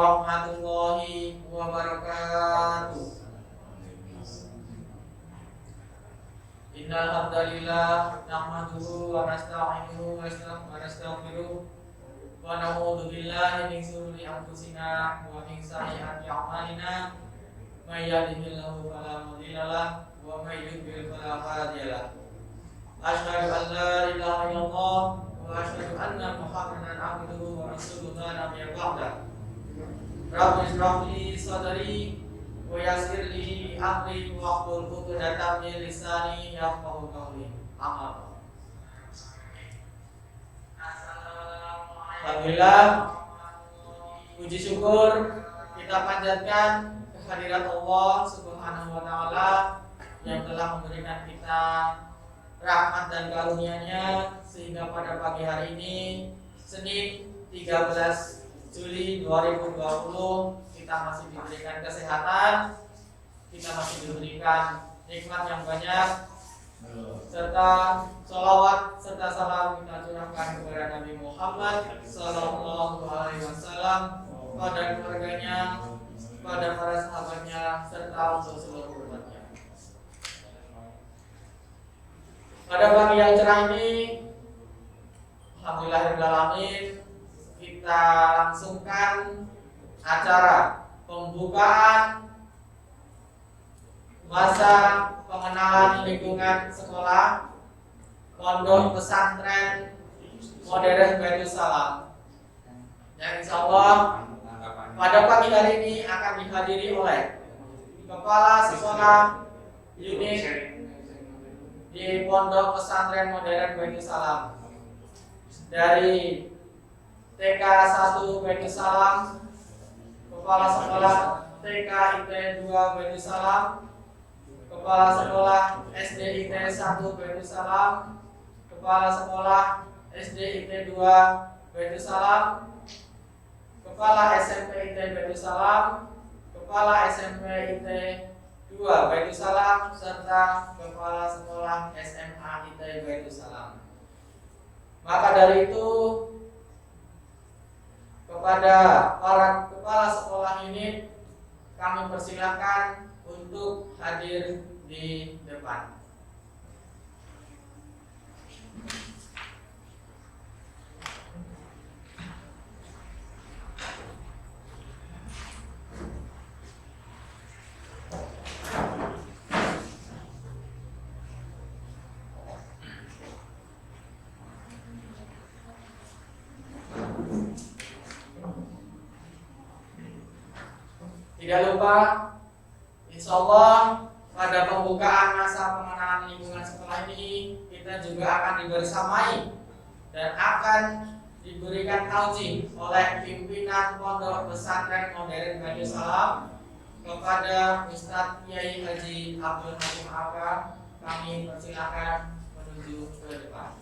warahmatullahi wabarakatuh. Innal hamdalillah nahmaduhu wa nasta'inuhu wa nastaghfiruh wa na'udzu billahi min shururi anfusina wa min sayyiati a'malina. May yahdihillahu fala mudilla lahu wa may yudlil fala hadiya lahu. Asyhadu an la ilaha illallah wa asyhadu anna Muhammadan abduhu wa rasuluhu la nabiyya ba'da. Rabbi ishrah li sadri wa yassir li amri wahlul 'uqdatam min lisani yafqahu qawli. Amma. Alhamdulillah, puji syukur kita panjatkan kehadirat Allah Subhanahu wa taala yang telah memberikan kita rahmat dan karunia-Nya sehingga pada pagi hari ini Senin 13 Juli 2020 kita masih diberikan kesehatan, kita masih diberikan nikmat yang banyak, serta sholawat serta salam kita curahkan kepada Nabi Muhammad Sallallahu Alaihi Wasallam, pada keluarganya, pada para sahabatnya, serta untuk seluruh umatnya. Pada pagi yang cerah ini, alhamdulillahirrahmanirrahim, kita langsungkan acara pembukaan masa pengenalan lingkungan sekolah Pondok Pesantren Modern Baitul Salam, yang insya Allah pada pagi hari ini akan dihadiri oleh Kepala Sekolah Unit di Pondok Pesantren Modern Baitul Salam dari TK 1 Baitul Salam, Kepala Sekolah TK IT 2 Baitul Salam, Kepala Sekolah SD IT 1 Baitul Salam, Kepala Sekolah SD IT 2 Baitul Salam, Kepala SMP IT Baitul Salam, Kepala SMP IT 2 Baitul Salam, serta Kepala Sekolah SMA IT Baitul Salam. Maka dari itu, kepada para kepala sekolah ini kami persilahkan untuk hadir di depan. Tidak lupa, insya Allah pada pembukaan masa pengenalan lingkungan sekolah ini kita juga akan dibersamai dan akan diberikan taujih oleh pimpinan Pondok Pesantren Modern Baitul Salam kepada Ustadz Kiai Haji Abdul Hakim Aka. Kami persilakan menuju ke depan.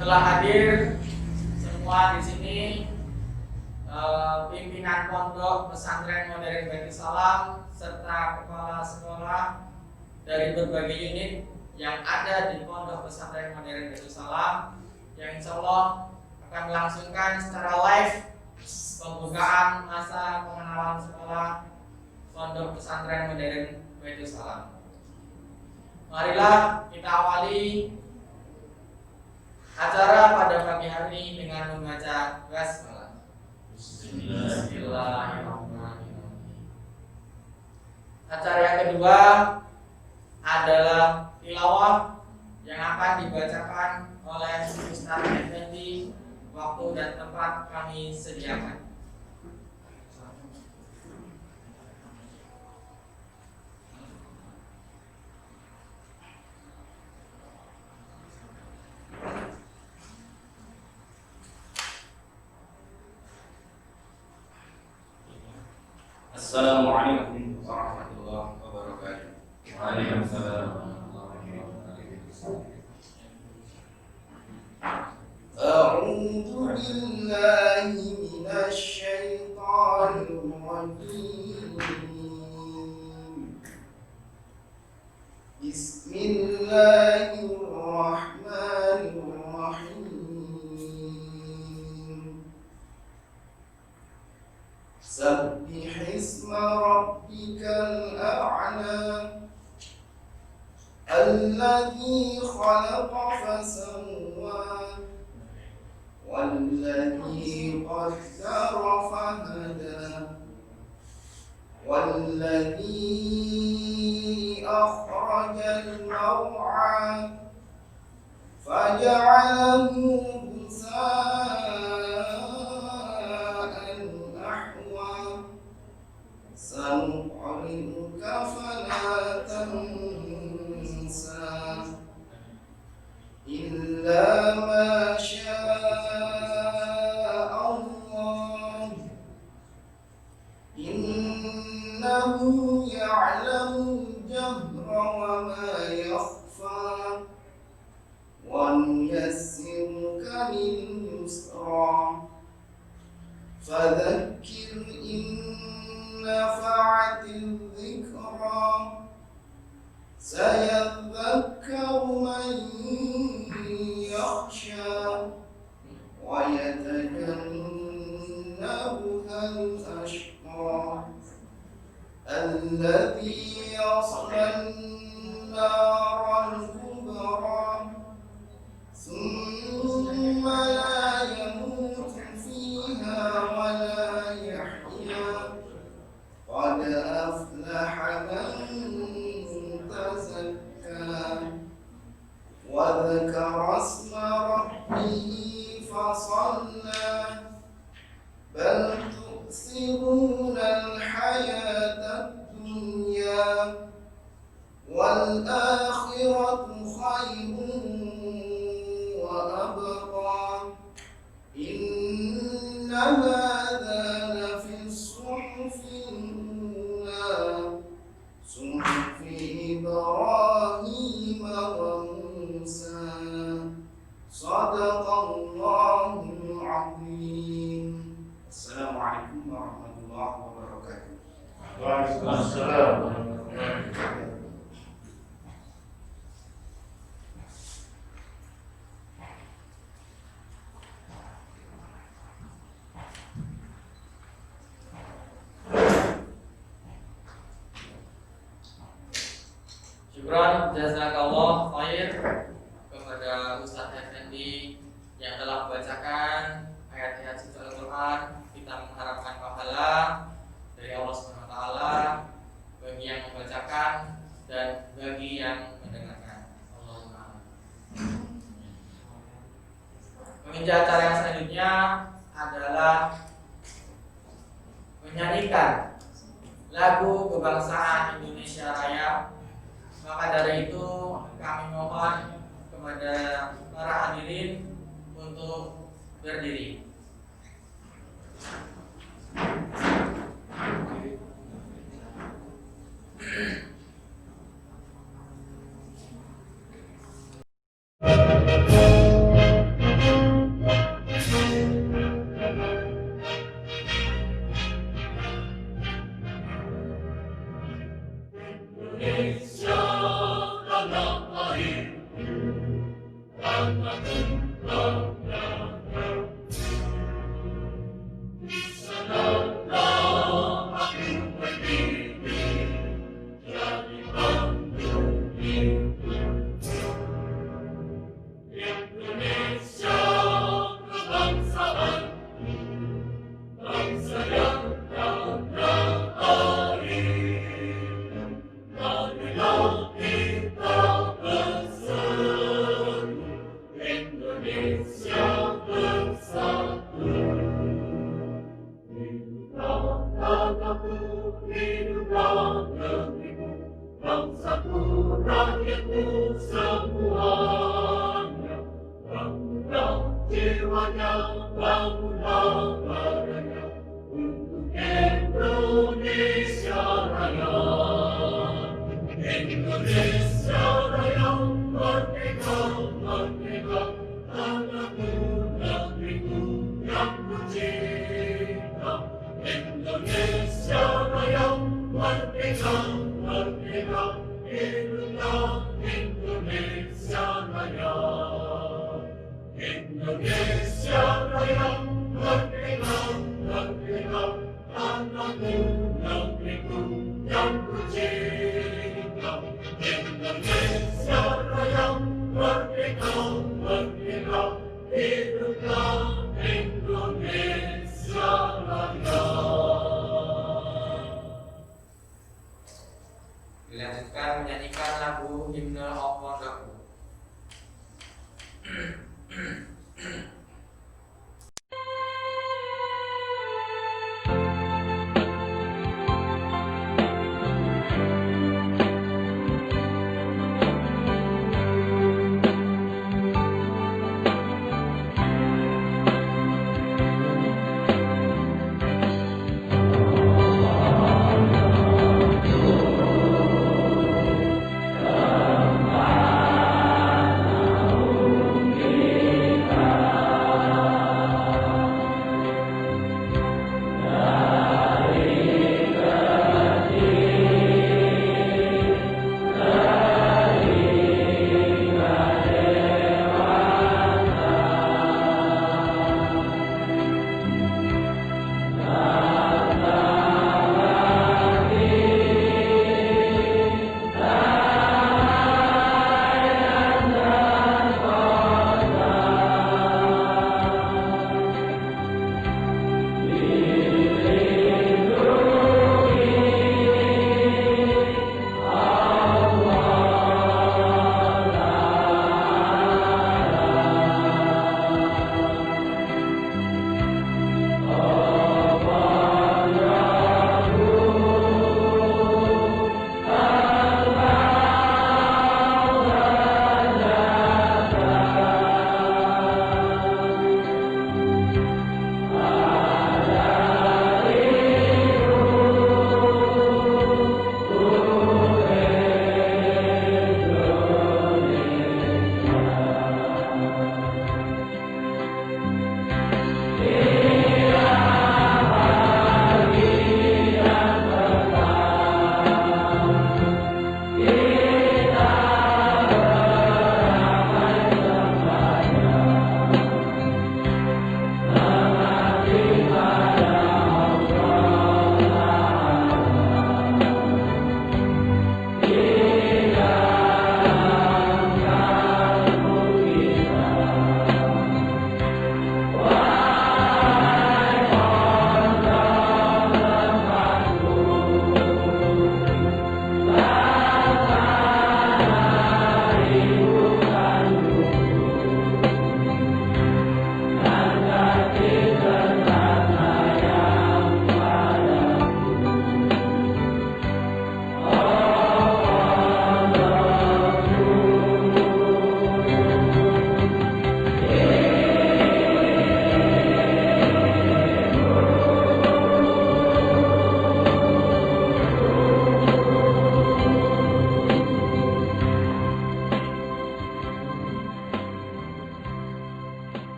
Telah hadir semua di sini pimpinan Pondok Pesantren Modern Baitul Salam serta kepala sekolah dari berbagai unit yang ada di Pondok Pesantren Modern Baitul Salam, yang insya Allah akan melangsungkan secara live pembukaan masa pengenalan sekolah Pondok Pesantren Modern Baitul Salam. Marilah kita awali acara pada pagi hari ini dengan membaca basmalah. Bismillahirrahmanirrahim. Acara yang kedua adalah tilawah yang akan dibacakan oleh Ustaz Effendi. Waktu dan tempat kami sediakan. Assalamualaikum warahmatullahi wabarakatuh. Waalaikumsalam warahmatullahi wabarakatuh. بالله من الشيطان الرجيم. بسم الله الرحمن الرحيم. سبح اسم ربك الأعلى الذي خلق فسوى والذي قدر فهدى والذي أخرج المرعى فجعله غثاء أحوى سنقرئك فلا تنسى إلا ما شاء الله إنه يعلم الجهر وما يخفى ونيسرك لليسرى فذكر إن نفعت الذكرى سيذكر من يخشى ويتجنبها الأشقى الذي يصلى النار الكبرى ثم لا يموت فيها ولا يحيا قد أفلح من تزكى وذكر اسم ربه فصلى بل تؤثرون الحياة الدنيا والآخرة خير وأبقى إن هذا لفي الصحف الأولى صحف إبراهيم وموسى صدق الله العظيم. السلام عليكم ورحمة الله وبركاته. Waalaikumsalam warahmatullahi wabarakatuh. Syukran jazakallah khair kepada Ustadz Effendi yang telah membacakan ayat-ayat suci Al-Quran. Kita mengharapkan pahala dari Allah SWT bagi yang membacakan dan bagi yang mendengarkan. Allahumma. Menuju acara yang selanjutnya adalah menyanyikan lagu kebangsaan Indonesia Raya. Maka dari itu kami mohon kepada para hadirin untuk berdiri. Indonesia Raya, merdeka, merdeka, tanahku, negeriku.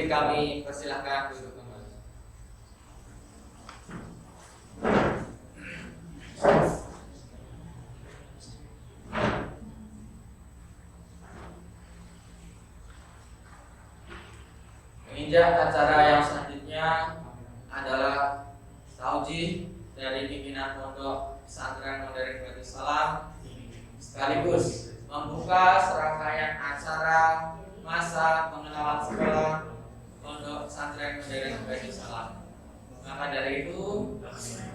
kami persilahkan duduk kembali. Menginjak acara yang selanjutnya adalah taujih dari pimpinan Pondok Pesantren Modern Baitul Salam, sekaligus membuka serangkaian acara masa pengenalan sekolah Pondok Pesantren Modern Baitul Salam. Maka dari itu,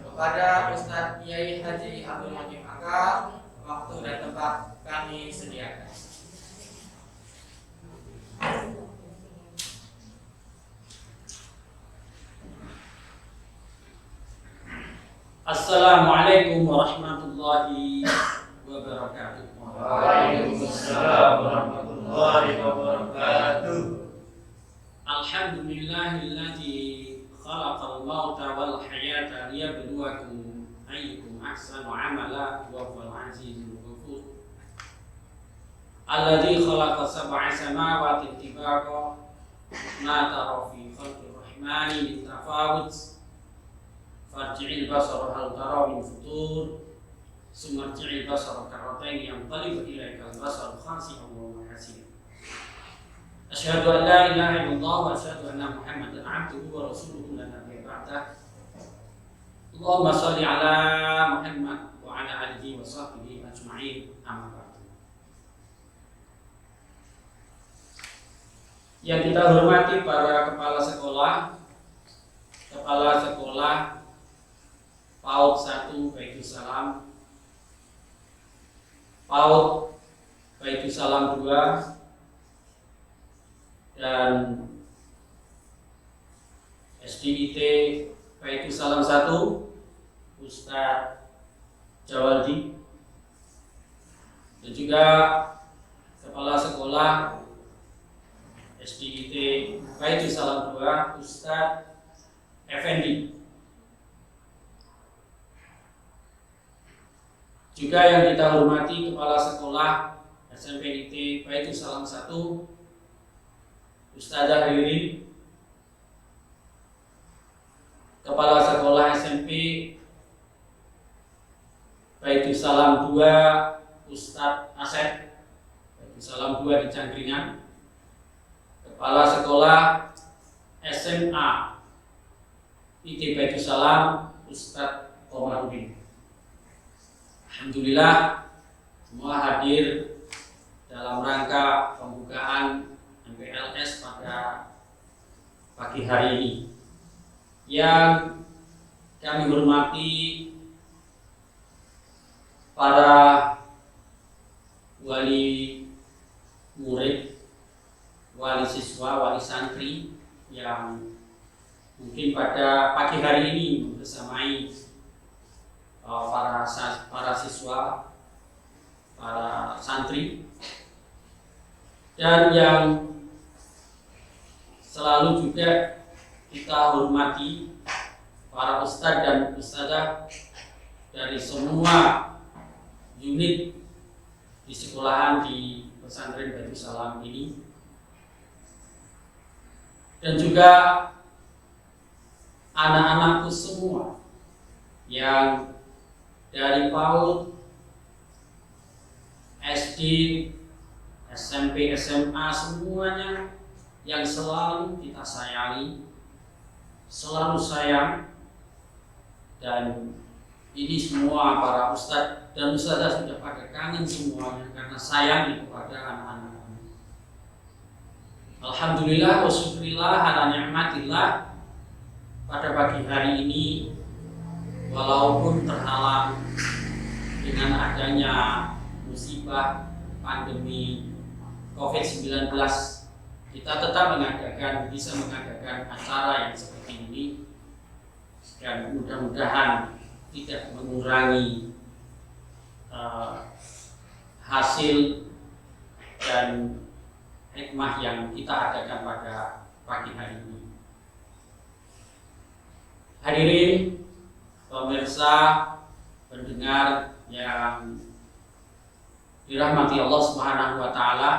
kepada Ustadz Kiai Haji Abdul Hakim Aka, waktu dan tempat kami sediakan. Assalamualaikum warahmatullahi wabarakatuh. Waalaikumsalam warahmatullahi wabarakatuh. Alhamdulillahilladzi khalaqal mauta wal hayata liyabluwakum ayyukum ahsanu amala wa huwal azizul ghafur. Alladzi khalaqa sab'a samawati tibaqa ma tara fi khalqir rahmani min tafawut. Farji'il basara hal tara min futur summa rji'il basara karratain yanqalibu ilaika al-basaru khasi'an wa huwa hasir. Asyhadu an la ilaha illallah wa asyhadu anna Muhammadan 'abduhu wa rasuluhu la nabiyya ba'dah. Allahumma shalli ala Muhammad wa ala alihi wa sahbihi ajma'in. Amma ba'du. Yang kita hormati para kepala sekolah PAUD 1 Baitul Salam, PAUD Baitul Salam 2, dan SDIT Baitul Salam 1 Ustadz Jawaldi, dan juga kepala sekolah SDIT Baitul Salam 2 Ustadz Effendi. Juga yang kita hormati kepala sekolah SMPIT Baitul Salam 1 Ustadzah Hayuri, kepala sekolah SMP Baitul Salam 2 Ustadz Asep Baitul Salam 2 di Cangkringan, kepala sekolah SMA IT Baitul Salam Ustadz Komarudin. Alhamdulillah semua hadir dalam rangka pembukaan MPLS pada pagi hari ini. Yang kami hormati para wali murid, wali siswa, wali santri yang mungkin pada pagi hari ini bersamai para siswa, para santri, dan yang selalu juga kita hormati para ustadz dan ustadzah dari semua unit di sekolahan di pesantren Baitul Salam ini, dan juga anak-anakku semua yang dari PAUD, SD, SMP, SMA, semuanya yang selalu kita sayangi, selalu sayang. Dan ini semua para ustadz dan ustadzah sudah pada kangen semuanya karena sayang kepada anak-anak. Alhamdulillah wa syukurillah ala ni'matillah, pada pagi hari ini walaupun terhalang dengan adanya musibah pandemi COVID-19, kita tetap bisa mengadakan acara yang seperti ini, dan mudah-mudahan tidak mengurangi hasil dan hikmah yang kita adakan pada pagi hari ini. Hadirin pemirsa, pendengar yang dirahmati Allah Subhanahu wa taala.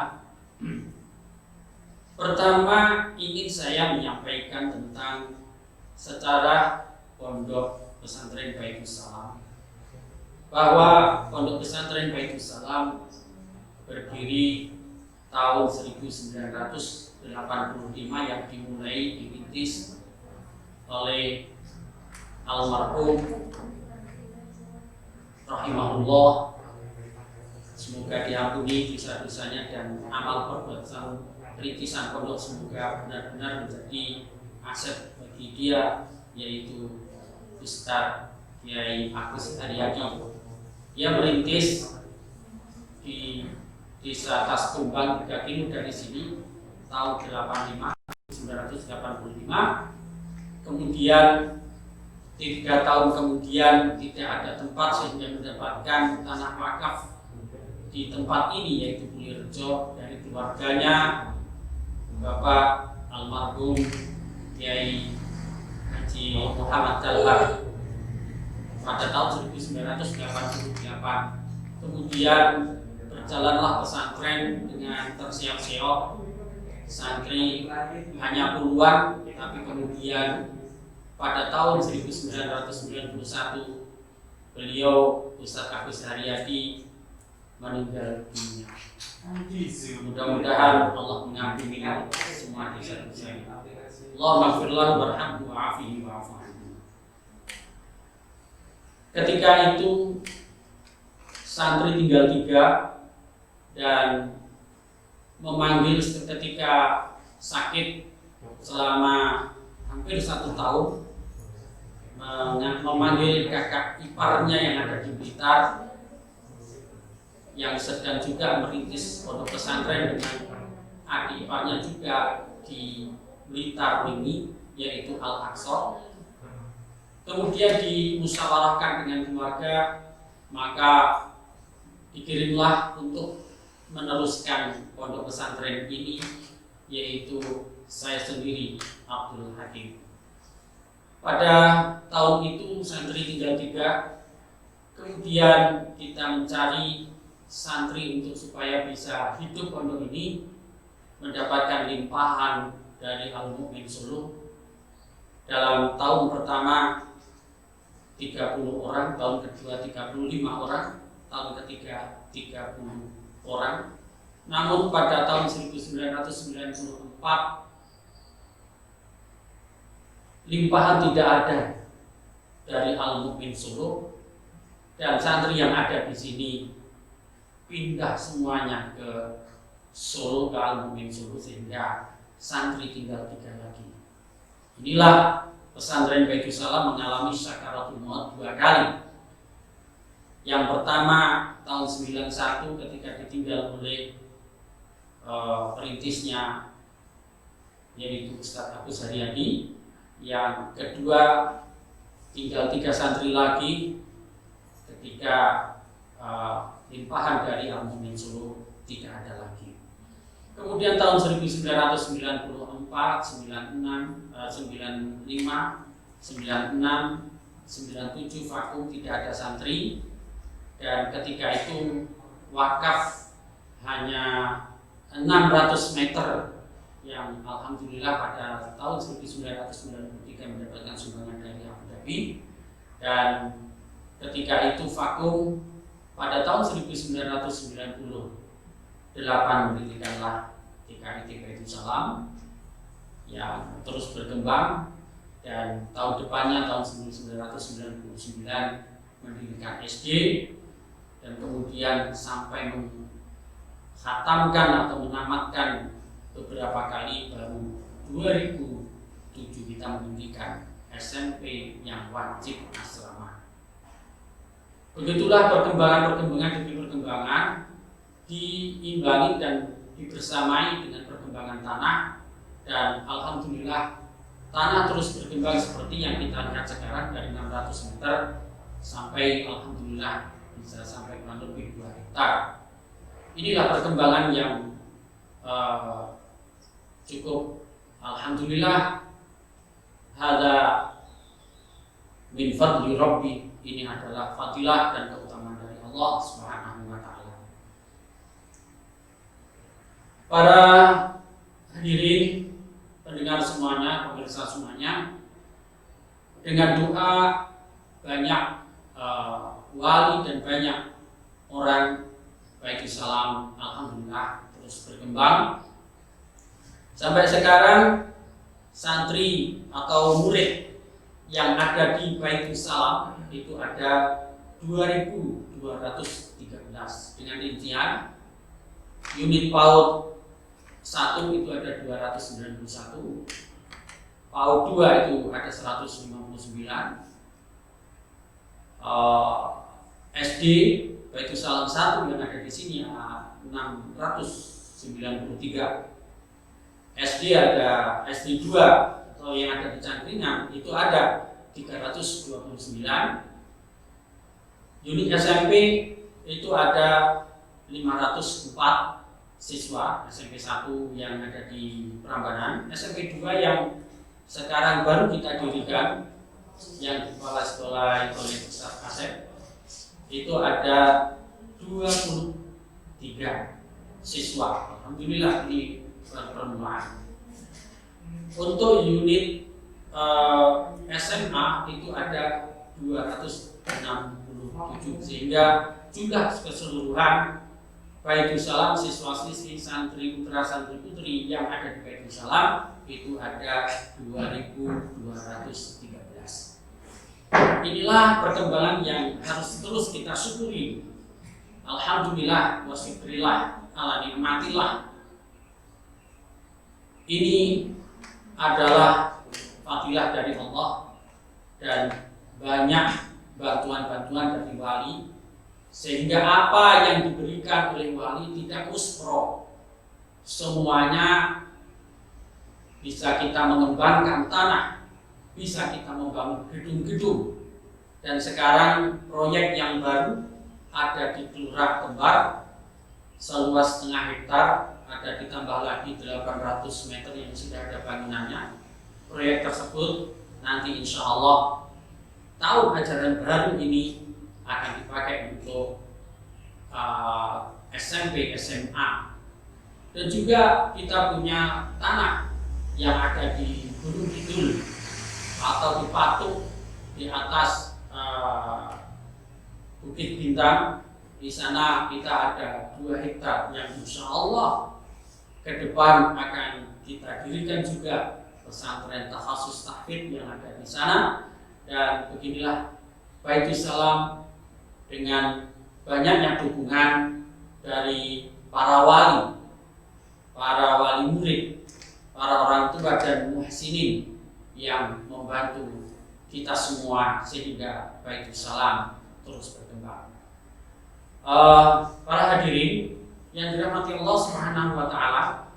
Pertama, ingin saya menyampaikan tentang secara Pondok Pesantren Baitus Salam, bahwa Pondok Pesantren Baitus Salam berdiri tahun 1985 yang dirintis oleh almarhum rahimahullah, semoga diampuni dosa-dosanya dan amal perbuatan rintisan pondok semoga benar-benar menjadi aset bagi dia, yaitu Ustaz Kiai Agus Haryadi. Dia merintis di Desa Taskumbang 3 kilo dari sini tahun 1985. Kemudian 3 tahun kemudian tidak ada tempat sehingga mendapatkan tanah wakaf di tempat ini, yaitu Bulirejo, dari keluarganya Bapak almarhum Kiai Haji Muhammad Dalhar pada tahun 1988. Kemudian berjalanlah pesantren dengan terseok-seok, santri hanya puluhan, tapi kemudian pada tahun 1991 beliau Ustadz Agus Haryadi meninggal dunia. Mudah-mudahan Allah mengampuni semua dosa-dosanya. Allahumma ighfir lahu warhamhu wa'afihi wa'fu anhu. Ketika itu santri tinggal 3 dan memanggil ketika sakit selama hampir 1 tahun, memanggil kakak iparnya yang ada di Blitar yang sedang juga merintis pondok pesantren dengan adik iparnya juga di Blitar ini, yaitu Al-Aqsa. Kemudian dimusyawarahkan dengan keluarga, maka dikirimlah untuk meneruskan pondok pesantren ini, yaitu saya sendiri, Abdul Hakim. Pada tahun itu santri tinggal 3. Kemudian kita mencari santri untuk supaya bisa hidup pondok ini, mendapatkan limpahan dari Al-Mu'min Solo. Dalam tahun pertama 30 orang, tahun kedua 35 orang, tahun ketiga 30 orang. Namun pada tahun 1994 limpahan tidak ada dari Al-Mu'min Solo, dan santri yang ada di sini pindah semuanya ke Solo, ke Al-Mu'min Solo, sehingga santri tinggal 3 lagi. Inilah pesantren Baitus Salam mengalami sakaratul maut 2 kali. Yang pertama tahun 91 ketika ditinggal oleh perintisnya, yaitu Ustadz Agus Haryadi. Yang kedua tinggal 3 santri lagi ketika limpahan dari Al-Mu'min Solo tidak ada lagi. Kemudian tahun 1994, 96, 95, 96, 97 vakum, tidak ada santri, dan ketika itu wakaf hanya 600 meter yang alhamdulillah pada tahun 1993 mendapatkan sumbangan dari Abu Dhabi, dan ketika itu vakum. Pada tahun 1998 mendirikanlah TKIT Baitus Salam yang terus berkembang, dan tahun depannya tahun 1999 mendirikan SD, dan kemudian sampai menghatamkan atau menamatkan beberapa kali, baru 2007 kita mendirikan SMP yang wajib asrama. Begitulah perkembangan demi perkembangan, diimbangi dan dibersamai dengan perkembangan tanah, dan alhamdulillah tanah terus berkembang seperti yang kita lihat sekarang, dari 600 meter sampai alhamdulillah bisa sampai kurang lebih 2 hektar. Inilah perkembangan yang cukup alhamdulillah. Hada min fadli Rabbi, ini adalah fadilah dan keutamaan dari Allah Subhanahu wa taala. Para hadirin semuanya, pemirsa semuanya, dengan doa banyak wali dan banyak orang baik salam, alhamdulillah terus berkembang. Sampai sekarang santri atau murid yang ada di Baitul Salam itu ada 2.213 dengan rincian unit PAUD 1 itu ada 291, PAUD 2 itu ada 159, SD Baitul Salam 1 yang ada di sini 693, SD ada SD 2 atau yang ada di Cangkringan itu ada 329, unit SMP itu ada 504 siswa, SMP 1 yang ada di Prambanan, SMP 2 yang sekarang baru kita dirikan yang kepala sekolah oleh Ustaz Kasep itu ada 23 siswa. Alhamdulillah ini permulaan. Untuk unit SMA itu ada 267 sehingga jumlah keseluruhan Baitul Salam siswa-siswi santri putra santri putri yang ada di Baitul Salam itu ada 2.213. Inilah perkembangan yang harus terus kita syukuri. Alhamdulillah wa syukrillah ala nikmatillah. Ini adalah fadilah dari Allah dan banyak bantuan-bantuan dari wali, sehingga apa yang diberikan oleh wali tidak uspro, semuanya bisa kita mengembangkan tanah, bisa kita membangun gedung-gedung. Dan sekarang proyek yang baru ada di Kelurahan Kembar seluas setengah hektar, ada ditambah lagi 800 meter yang sudah ada bangunannya. Proyek tersebut nanti insya Allah tahun ajaran baru ini akan dipakai untuk SMP, SMA. Dan juga kita punya tanah yang ada di Gunung Kidul atau di Patuk di atas Bukit Bintang. Di sana kita ada 2 hektar yang insya Allah ke depan akan kita dirikan juga pesantren takhasus tahfidz yang ada di sana. Dan beginilah Baitul Salam dengan banyaknya dukungan dari para wali murid, para orang tua dan muhsinin yang membantu kita semua sehingga Baitul Salam terus berkembang. Para hadirin yang dirahmati Allah Subhanahu wa taala,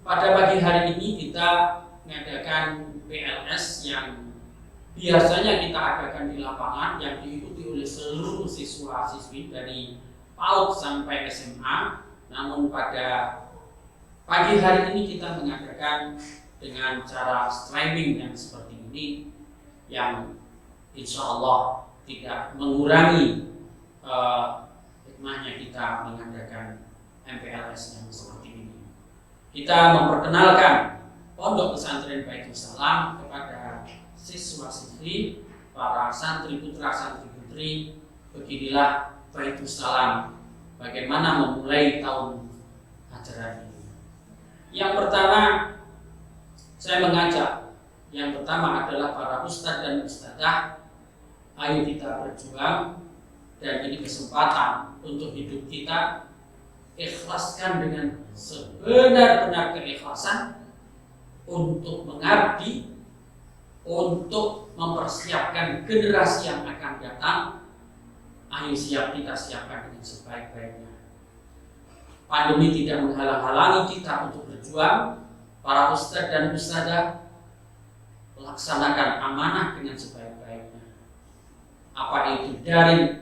pada pagi hari ini kita mengadakan PLS yang biasanya kita adakan di lapangan yang diikuti oleh seluruh siswa-siswi dari PAUD sampai SMA. Namun pada pagi hari ini kita mengadakan dengan cara streaming yang seperti ini, yang insya Allah tidak mengurangi hikmahnya kita mengadakan MPLS yang seperti ini. Kita memperkenalkan Pondok Pesantren Baitul Salam kepada siswa-siswi, para santri putra santri putri. Beginilah Baitul Salam, bagaimana memulai tahun ajaran ini. Yang pertama saya mengajak, yang pertama adalah para ustadz dan ustadzah, ayo kita berjuang. Dan ini kesempatan untuk hidup kita, ikhlaskan dengan sebenar-benar keikhlasan untuk mengabdi, untuk mempersiapkan generasi yang akan datang. Ayo kita siapkan dengan sebaik-baiknya. Pandemi tidak menghalang-halangi kita untuk berjuang. Para ustadz dan ustadzah, laksanakan amanah dengan sebaik-baiknya. Apa itu daring,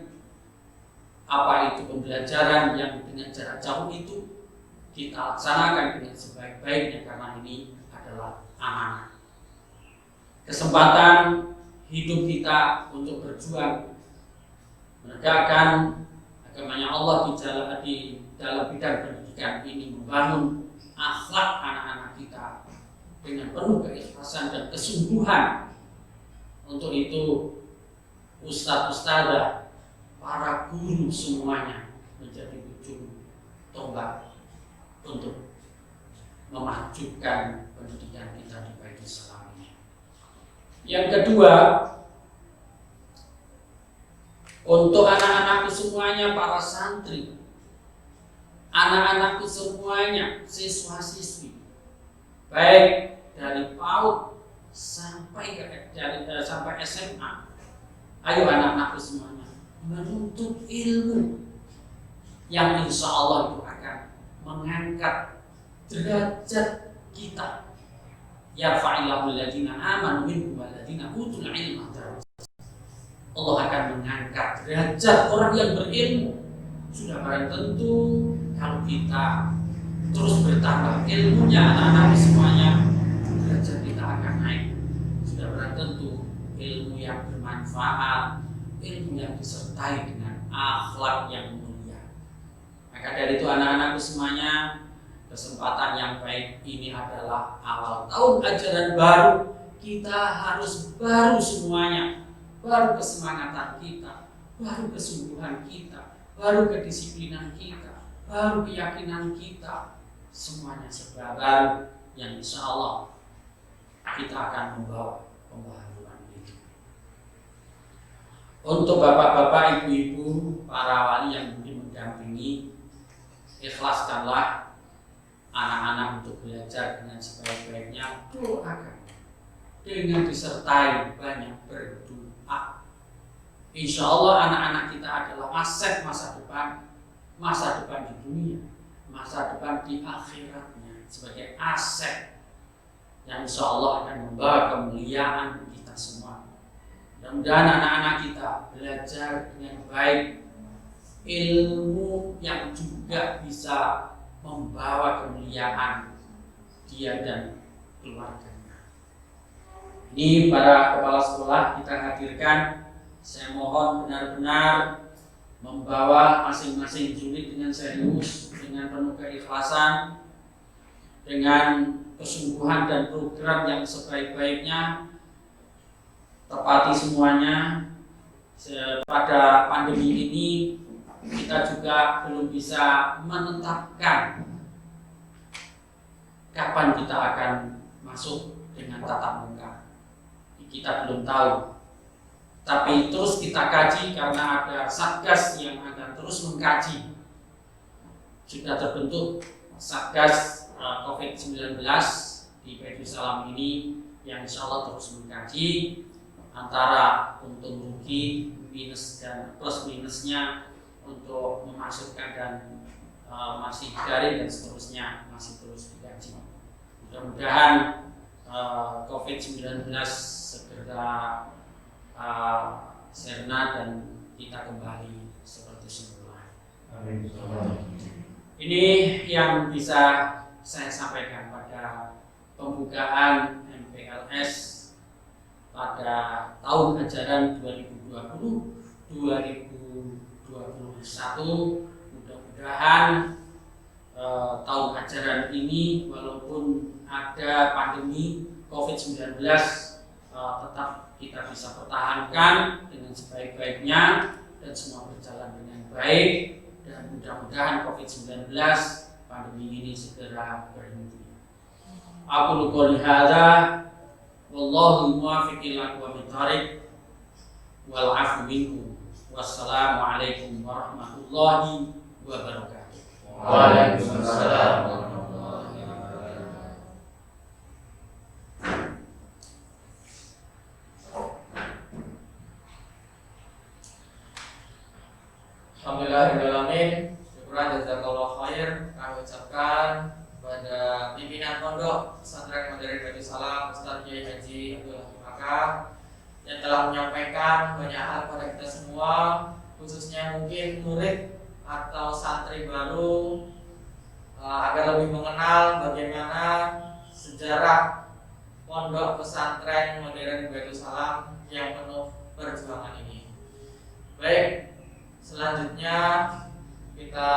apa itu pembelajaran yang dengan jarak jauh, itu kita laksanakan dengan sebaik-baiknya karena ini adalah amanah. Kesempatan hidup kita untuk berjuang menegakkan agamanya Allah di dalam bidang pendidikan ini, membangun akhlak anak-anak kita dengan penuh keikhlasan dan kesungguhan. Untuk itu ustadz-ustadzah, para guru semuanya menjadi ujung tombak untuk memajukan pendidikan kita di Baitul Salam ini. Yang kedua, untuk anak-anakku semuanya, para santri, anak-anakku semuanya, siswa-siswi, baik dari PAUD sampai sampai SMA, ayo anak-anakku semuanya menuntut ilmu yang insya Allah itu akan mengangkat derajat kita. Yarfa'illahu alladziina aamanu minkum walladzina utul ilma darajat. Allah akan mengangkat derajat orang yang berilmu. Sudah barang tentu kalau kita terus bertambah ilmunya anak-anak semuanya, derajat kita akan naik. Sudah barang tentu ilmu yang bermanfaat, ilmu yang disertai dengan akhlak yang mulia. Maka dari itu anak-anakku semuanya, kesempatan yang baik ini adalah awal tahun ajaran baru. Kita harus baru semuanya, baru kesemangatan kita, baru kesungguhan kita, baru kedisiplinan kita, baru keyakinan kita, semuanya serba baru yang insya Allah kita akan membawa pembaharuan itu. Untuk bapak-bapak, ibu-ibu, para wali yang mungkin mendampingi, ikhlaskanlah anak-anak untuk belajar dengan sebaik-baiknya, doakan dengan disertai banyak berdoa. Insya Allah anak-anak kita adalah aset masa depan di dunia, masa depan di akhiratnya, sebagai aset yang insya Allah akan membawa kemuliaan kita semua. Mudah-mudahan anak-anak kita belajar dengan baik, ilmu yang juga bisa membawa kemuliaan dia dan keluarganya. Ini para kepala sekolah kita hadirkan. Saya mohon benar-benar membawa masing-masing unit dengan serius, dengan penuh keikhlasan, dengan kesungguhan dan program yang sebaik-baiknya. Tepati semuanya. Pada pandemi ini kita juga belum bisa menetapkan kapan kita akan masuk dengan tatap muka. Kita belum tahu. Tapi terus kita kaji karena ada satgas yang akan terus mengkaji. Sudah terbentuk satgas COVID-19 di Baitul Salam ini yang insya Allah terus mengkaji antara untung rugi, minus dan plus minusnya, untuk memasukkan dan masih garing dan seterusnya masih terus dikaji. Mudah-mudahan COVID-19 segera sirna dan kita kembali seperti semula. Amin. Ini yang bisa saya sampaikan pada pembukaan MPLS pada tahun ajaran 2020-2021. Mudah-mudahan tahun ajaran ini walaupun ada pandemi COVID-19 tetap kita bisa pertahankan dengan sebaik-baiknya dan semua berjalan dengan baik, dan mudah-mudahan COVID-19 pandemi ini segera berhenti. Aku qouli hadza wallahu muwaffiq ila aqwamit thariq wal 'afwu minkum. Wassalamualaikum warahmatullahi wabarakatuh. Waalaikumsalam. Alhamdulillahirrahmanirrahim. Syukuran jazakallah khair kami ucapkan kepada pimpinan pondok pesantren Modern Baitul Salam Ustaz Kiai Haji Abdul Hakim Maka yang telah menyampaikan banyak hal kepada kita semua, khususnya mungkin murid atau santri baru, agar lebih mengenal bagaimana sejarah pondok pesantren Modern Baitul Salam yang penuh perjuangan ini. Baik, selanjutnya kita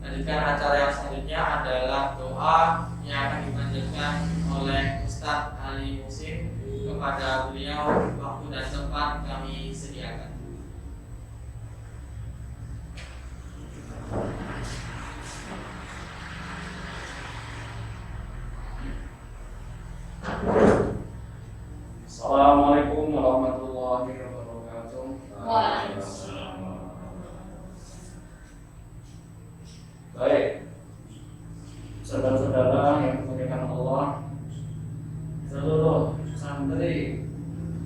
Lanjutkan acara yang selanjutnya adalah doa yang akan dipanjatkan oleh Ustadz Ali Musim. Kepada beliau waktu dan tempat kami sediakan. Assalamualaikum warahmatullahi wabarakatuh. Waalaikumsalam. Baik, saudara-saudara yang dimuliakan Allah, seluruh santri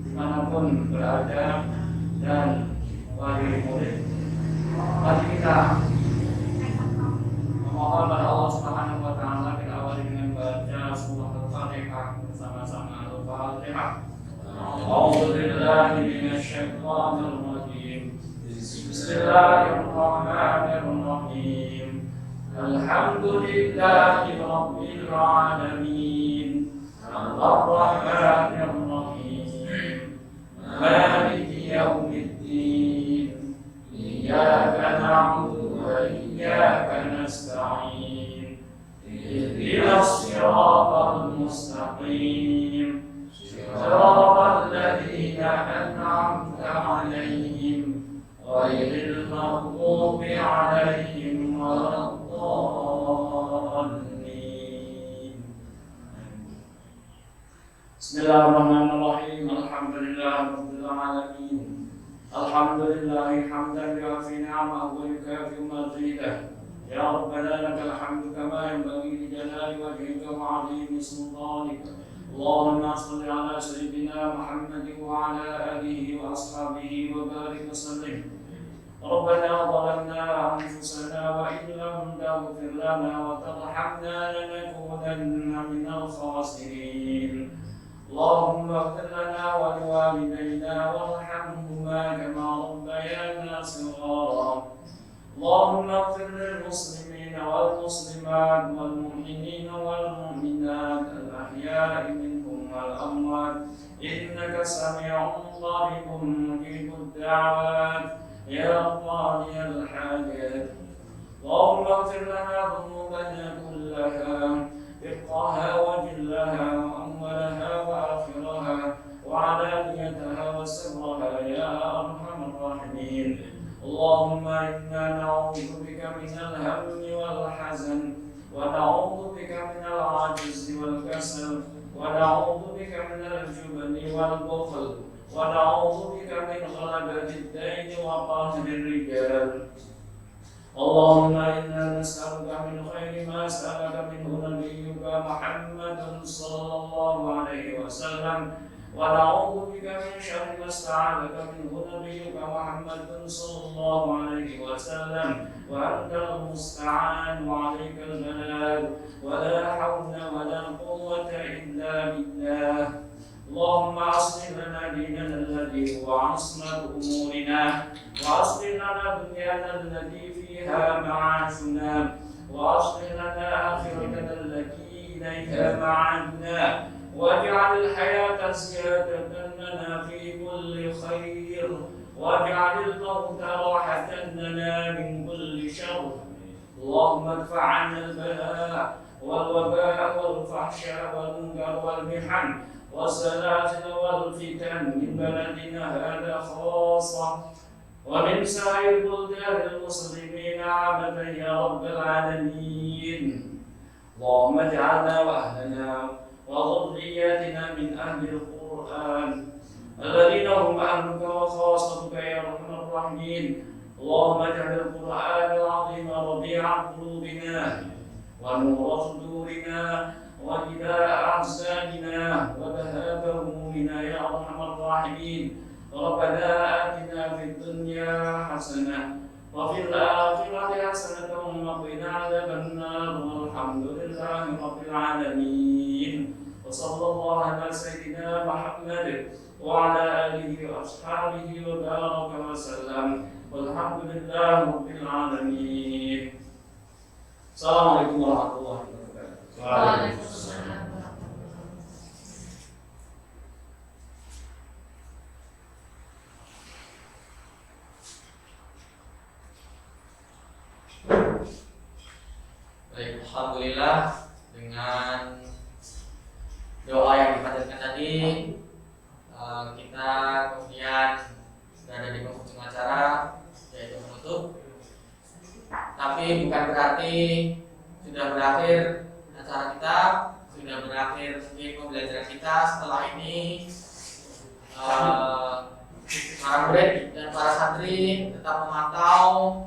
dimanapun berada dan wali murid, mari kita memohon pada Allah Subhanahu wa taala. Kita awali dengan baca surah Al-Fatihah bersama-sama. Al-Fatihah. A'udzu billahi minasyaitonir rajim. Bismillahirrahmanirrahim. Alhamdulillahi rabbil alamin. Ar-Rahmanir Rahim. Maliki yaumiddin. Iyyaka na'budu wa iyyaka nasta'in. Ihdinas siratal mustaqim. Siratal ladzina an'amta 'alaihim ghairil maghdubi 'alaihim waladdallin. Bismillahirrahmanirrahim. Alhamdulillahirabbil alamin. Alhamdulillahi hamdan yu'affi ni'amahu wa yukafi mazidah. Ya Rabbana lakal hamdu kama yanbaghi li jalali wajhika wa 'azimi sultanika. Allahumma shalli ala sayyidina Muhammadin wa ala alihi wa ashabihi wa barik wa sallim. Rabbana zalamna anfusana wa in lam taghfir lana wa tarhamna lanakunanna minal khasirin. Allahumma ighfir lana wa liwalidayna warhamhuma kama rabbayana shighara. Allahumma ighfir lil muslimina wal muslimat wal mu'minina wal mu'minat al-ahya'i minhum wal amwat innaka sami'un qaribun mujibud da'wat ya qadiyal hajat. Allahumma ighfir lana dhunubana kullaha دقها وجلها وأولها وآخرها وعلانيتها وسرها يا أرحم الراحمين. اللهم إنا نعوذ بك من الهم والحزن ونعوذ بك من العجز والكسل ونعوذ بك من الجبن والبخل ونعوذ بك من غلبة الدين وقهر الرجال. اللهم إنا نسألك من خير ما سألك منه نبيك محمد صلى الله عليه وسلم ونعوذ بك من شر ما استعاذك منه نبيك محمد صلى الله عليه وسلم وأنت المستعان وعليك البلاغ ولا حول ولا قوة إلا بالله. اللهم أصلح لنا ديننا الذي هو عصمة أمورنا وأصلح لنا دنيانا التي فيها معاشنا وأصلح لنا آخرتنا التي إليها معادنا واجعل الحياة زيادة لنا في كل خير واجعل الموت راحة لنا من كل شر. اللهم ادفع عنا البلاء والوباء والفحشاء والمنكر والمحن والزلازل والفتن من بلدنا هذا خاصة ومن سائر بلدان المسلمين عامة يا رب العالمين. اللهم اجعلنا وأهلنا وذرياتنا من أهل القرآن الذين هم أهلك وخاصتك يا أرحم الراحمين. اللهم اجعل القرآن العظيم ربيع قلوبنا ونور صدورنا وجلاء أحزاننا وذهاب همومنا يا أرحم الراحمين. ربنا آتنا في الدنيا حسنة وفي الآخرة حسنة وقنا عذاب النار والحمد لله رب العالمين. وصلى الله على سيدنا محمد وعلى آله وأصحابه وبارك وسلم والحمد لله رب العالمين. Assalamualaikum warahmatullahi wabarakatuh. Waalaikumsalam. Alhamdulillah dengan doa yang dipanjatkan tadi, kita kemudian berada di penghujung acara, yaitu menutup. Tapi bukan berarti sudah berakhir acara kita, sudah berakhir mungkin pembelajaran kita. Setelah ini para murid dan para santri tetap memantau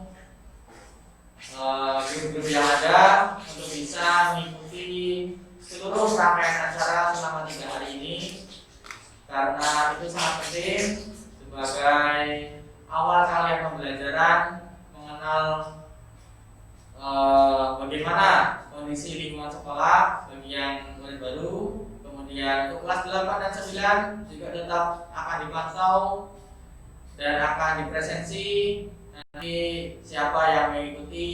guru-guru yang ada untuk bisa mengikuti seluruh rangkaian acara selama 3 hari ini, karena itu sangat penting sebagai awal kalian pembelajaran mengenal bagaimana kondisi lingkungan sekolah bagi yang murid baru. Kemudian untuk kelas 8 dan 9 juga tetap akan dipantau dan akan dipresensi nanti siapa yang mengikuti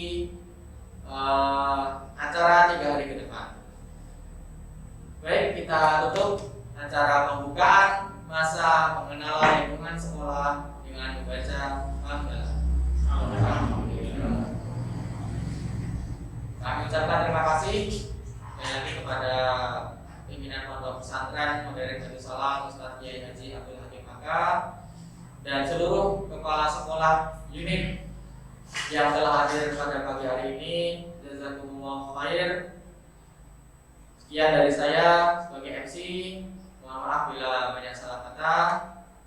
acara 3 hari ke depan. Baik, kita tutup acara pembukaan masa pengenalan lingkungan sekolah dengan membaca hamdalah. Kami ucapkan terima kasih sekali lagi kepada pimpinan Pondok Pesantren Modern Darussalam Ustaz Kiai Haji Abdul Hakim Maka dan seluruh kepala sekolah unit yang telah hadir pada pagi hari ini. Jazakumullah khair. Sekian dari saya sebagai MC. Mohon maaf bila banyak salah kata.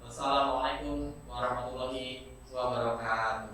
Wassalamualaikum warahmatullahi wabarakatuh.